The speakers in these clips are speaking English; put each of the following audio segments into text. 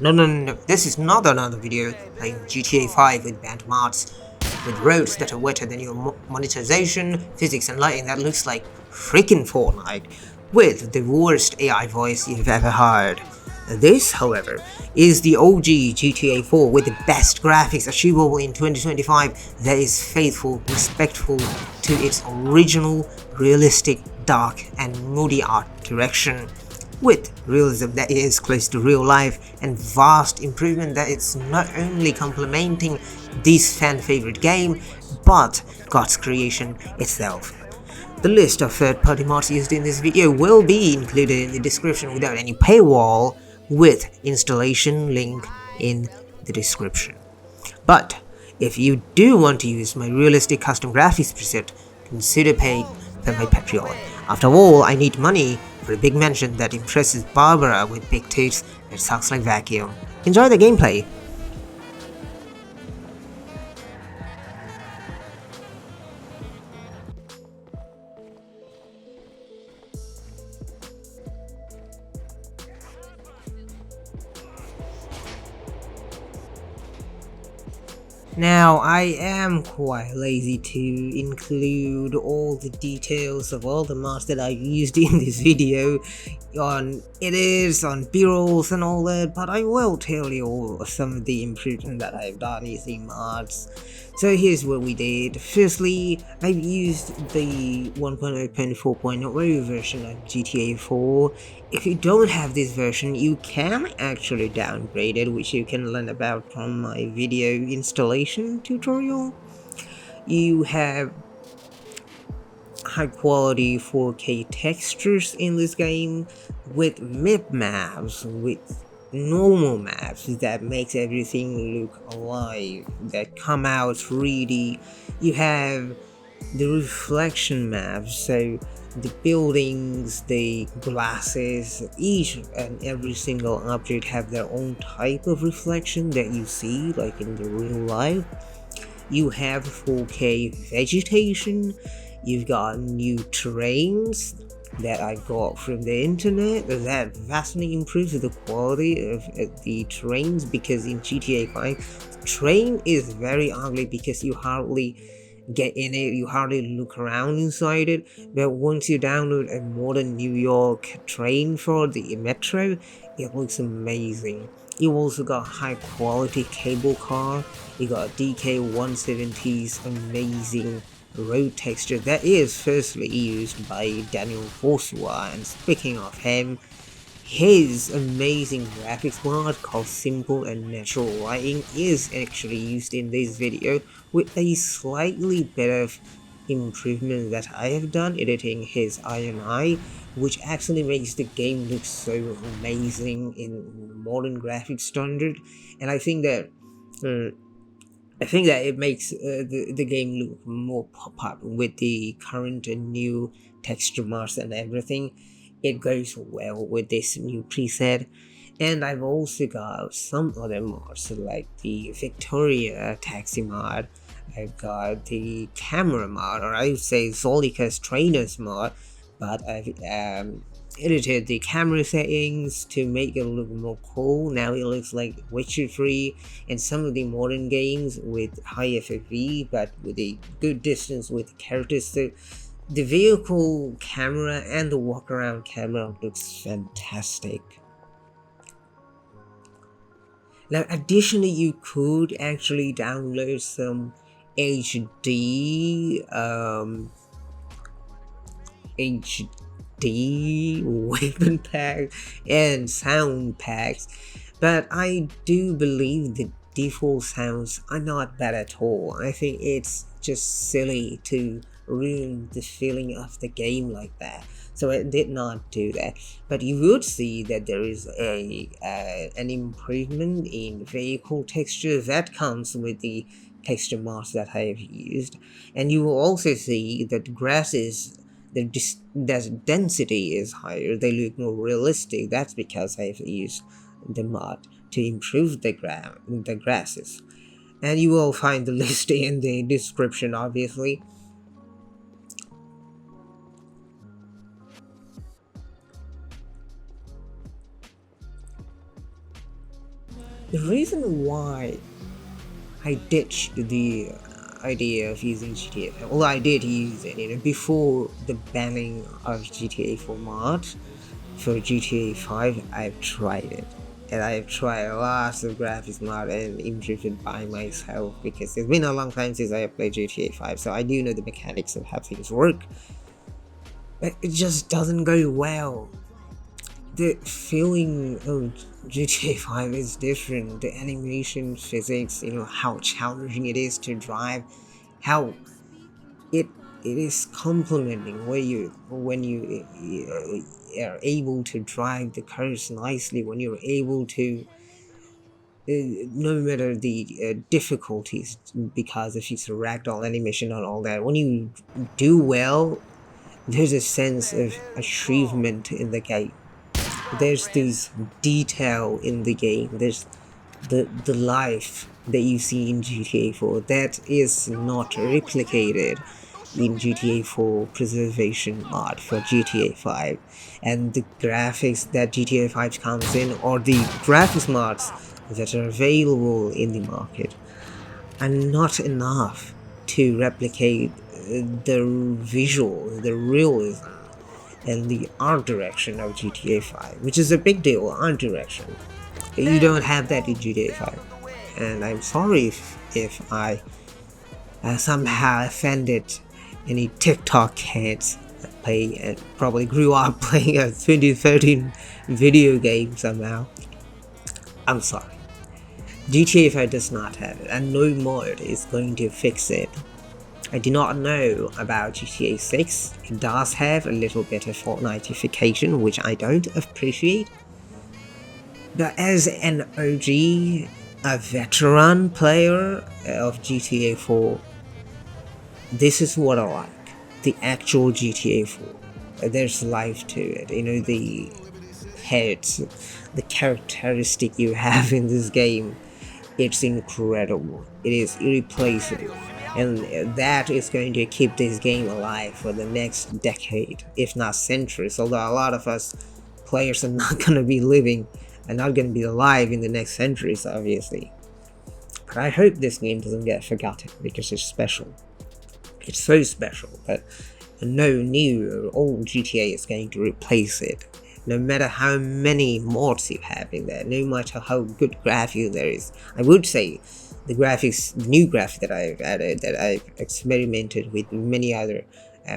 No, this is not another video playing GTA 5 with banned mods, with roads that are wetter than your monetization, physics and lighting that looks like freaking Fortnite, with the worst AI voice you've ever heard. This, however, is the OG GTA 4 with the best graphics achievable in 2025 that is faithful, respectful to its original, realistic, dark and moody art direction, with realism that is close to real life and vast improvement that it's not only complementing this fan favorite game, but God's creation itself. The list of third-party mods used in this video will be included in the description without any paywall, with installation link in the description. But if you do want to use my realistic custom graphics preset, consider paying for my Patreon. After all, I need money for a big mansion that impresses Barbara with big tits that sucks like vacuum. Enjoy the gameplay! Now, I am quite lazy to include all the details of all the mods that I've used in this video on edits, on b-rolls and all that, but I will tell you some of the improvements that I've done using mods. So here's what we did. Firstly, I've used the 1.0.4.0 version of GTA 4. If you don't have this version, you can actually downgrade it, which you can learn about from my video installation tutorial. You have high quality 4K textures in this game with Mip Maps, with normal maps that makes everything look alive, that come out 3D. You have the reflection maps, so the buildings, the glasses, each and every single object have their own type of reflection that you see like in the real life. You have 4K vegetation, you've got new terrains that I got from the internet that vastly improves the quality of the terrains, because in GTA 5 terrain is very ugly because you hardly get in it, you hardly look around inside it, but once you download a modern New York train for the metro, it looks amazing. You also got high quality cable car, you got DK170's amazing road texture that is firstly used by Daniel Forsua, and speaking of him, his amazing graphics mod called Simple and Natural Lighting is actually used in this video with a slightly better improvement that I have done editing his INI, which actually makes the game look so amazing in modern graphics standard, and I think that it makes the game look more pop-up with the current and new texture mods and everything. It goes well with this new preset. And I've also got some other mods like the Victoria taxi mod. I've got the camera mod, or I would say Zollika's trainers mod, but I've edited the camera settings to make it look more cool. Now it looks like Witcher 3 and some of the modern games with high FFV but with a good distance with the characters. So the vehicle camera and the walk around camera looks fantastic. Now additionally, you could actually download some HD weapon pack and sound packs, but I do believe the default sounds are not bad at all. I think it's just silly to ruin the feeling of the game like that, so I did not do that. But you would see that there is an improvement in vehicle texture that comes with the texture mods that I have used, and you will also see that grasses, the density is higher, they look more realistic. That's because I've used the mod to improve the grasses, and you will find the list in the description obviously. The reason why I ditched the idea of using GTA 5, well, I did use it, before the banning of GTA 4 mod for GTA 5, I've tried it. And I've tried lots of graphics mod and improved it by myself because it's been a long time since I have played GTA 5, so I do know the mechanics of how things work. But it just doesn't go well. The feeling of GTA 5 is different. The animation, physics, how challenging it is to drive, how it is complementing when you are able to drive the cars nicely, when you're able to no matter the difficulties because of its ragdoll animation and all that, when you do well, there's a sense of achievement in the game. There's this detail in the game. There's the life that you see in GTA 4 that is not replicated in GTA 4 preservation mod for GTA 5, and the graphics that GTA 5 comes in, or the graphics mods that are available in the market, are not enough to replicate the visual, the realism, and the art direction of GTA 5, which is a big deal. Art direction, you don't have that in GTA 5, and I'm sorry if I somehow offended any TikTok kids that play and probably grew up playing a 2013 video game somehow. I'm sorry. GTA 5 does not have it, and no mod is going to fix it. I do not know about GTA 6. It does have a little bit of Fortniteification, which I don't appreciate. But as an OG, a veteran player of GTA 4, this is what I like. The actual GTA 4. There's life to it. The heads, the characteristic you have in this game, it's incredible. It is irreplaceable. And that is going to keep this game alive for the next decade, if not centuries, although a lot of us players are not going to be living and not going to be alive in the next centuries, obviously. But I hope this game doesn't get forgotten because it's special. It's so special that no new or old GTA is going to replace it. No matter how many mods you have in there, no matter how good graphics there is. I would say the new graphics that I've added, that I've experimented with many other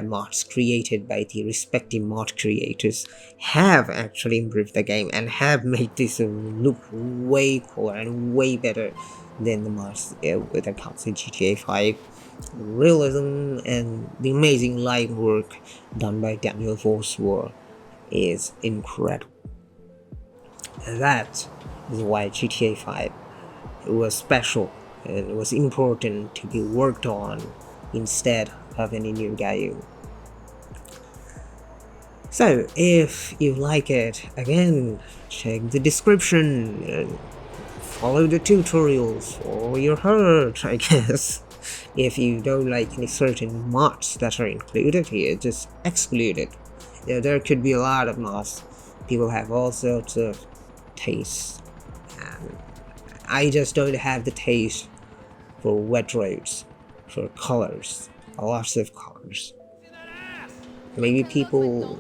mods created by the respective mod creators, have actually improved the game and have made this look way cooler and way better than the mods that comes in GTA 5. Realism and the amazing light work done by Daniel Forswar is incredible. That is why GTA 5 was special and it was important to be worked on instead of any new game. So if you like it, again, check the description and follow the tutorials for your heart, I guess. If you don't like any certain mods that are included here, just exclude it. There could be a lot of mods. People have all sorts of tastes. I just don't have the taste for wet roads, for colors, lots of colors. Maybe people,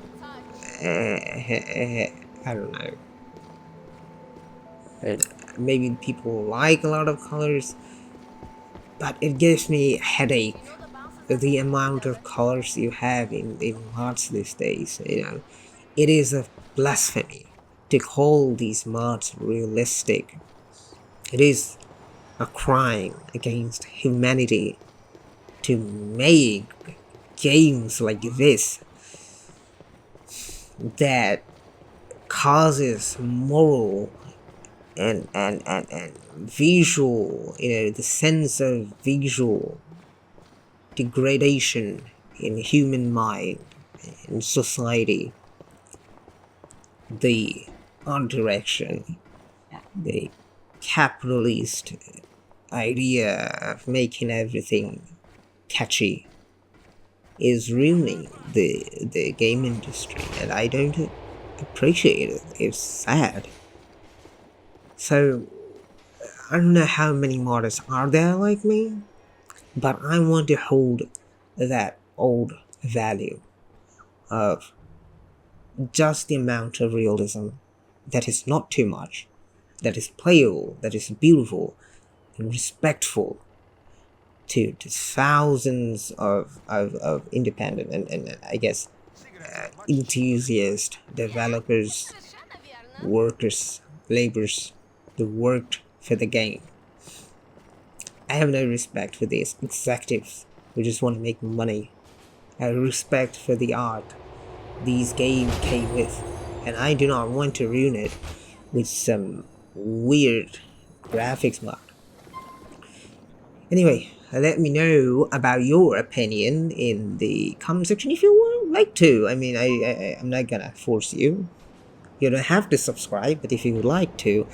I don't know. Maybe people like a lot of colors, but it gives me a headache. The amount of colors you have in mods these days, it is a blasphemy to call these mods realistic. It is a crime against humanity to make games like this that causes moral and visual, the sense of visual degradation in human mind and society. The art direction, the capitalist idea of making everything catchy is ruining the game industry, and I don't appreciate it. It's sad. So I don't know how many modders are there like me, but I want to hold that old value of just the amount of realism that is not too much, that is playable, that is beautiful, and respectful to thousands of independent and I guess enthusiast developers, workers, laborers that worked for the game. I have no respect for these executives who just want to make money. I have respect for the art these games came with, and I do not want to ruin it with some weird graphics mod. Anyway, let me know about your opinion in the comment section if you would like to. I mean, I'm not gonna force you. You don't have to subscribe, but if you would like to,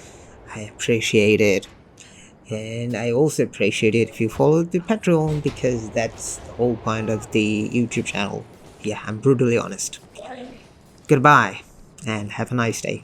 I appreciate it. And I also appreciate it if you follow the Patreon, because that's the whole point of the YouTube channel. Yeah, I'm brutally honest. Goodbye, and have a nice day.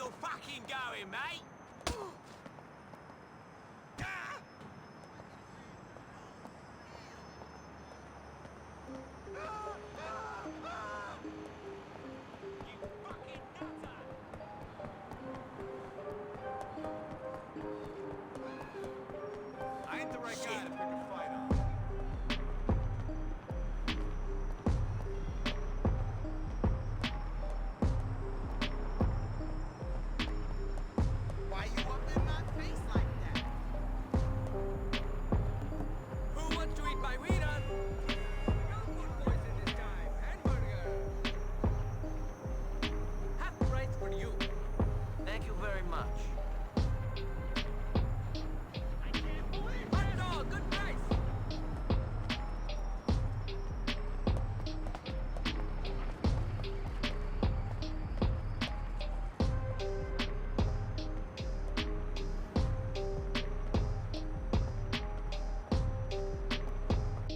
still fucking going, mate? You fucking nutter! I ain't the right guy to pick a fight on. Why you up in my face like that? Who wants to eat my weed on? No food poison this time. Hamburger. Half price for you. Thank you very much. I can't believe hot dog, good price.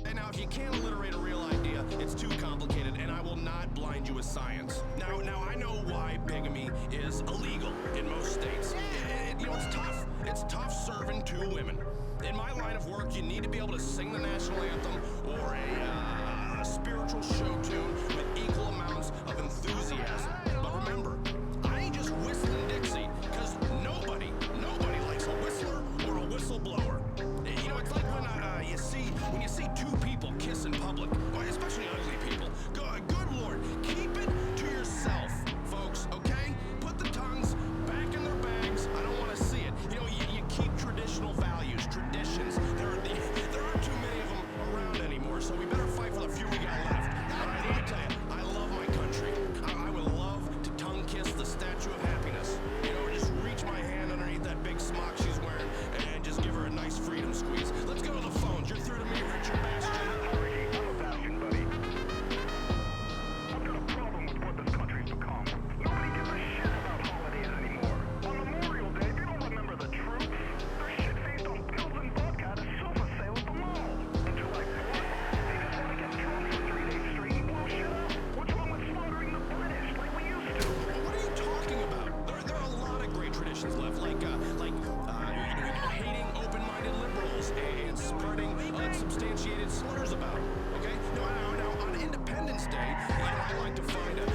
And now, if you can't alliterate a real idea, it's too complicated, and I will not blind you with science. Now I know why bigamy is illegal in most states. It's tough. It's tough serving two women. In my line of work, you need to be able to sing the national anthem or a spiritual show tune with equal amounts of enthusiasm. But remember, I ain't just whistling Dixie, because nobody likes a whistler or a whistleblower. It's like when you see two people kiss in public, or especially ugly people. Good Lord, keep it to yourself, folks, okay? Put the tongues back in their bags. I don't want to see it. You keep traditional values, traditions. There aren't too many of them around anymore, so we better fight for the few we got left. All right, let me tell you, I love my country. I would love to tongue kiss the Statue of Happiness. Just reach my hand underneath that big smock she's wearing and just give her a nice freedom squeeze. Let's go to the phones. You're through to me, Richard Bastion. I'm a Bastion, buddy. I've got a problem with what this country's become. Nobody gives a shit about holidays anymore. On Memorial Day, they don't remember the troops. They're shit-faced on pills and vodka at a sofa sale at the mall. And July 4th, they just want to get drunk for 3 days straight and blow shit up. What's wrong with slaughtering the British like we used to? What are you talking about? There are a lot of great traditions left, like hating open-minded liberals and spreading unsubstantiated slurs about them, okay? Now, on Independence Day, I like to find a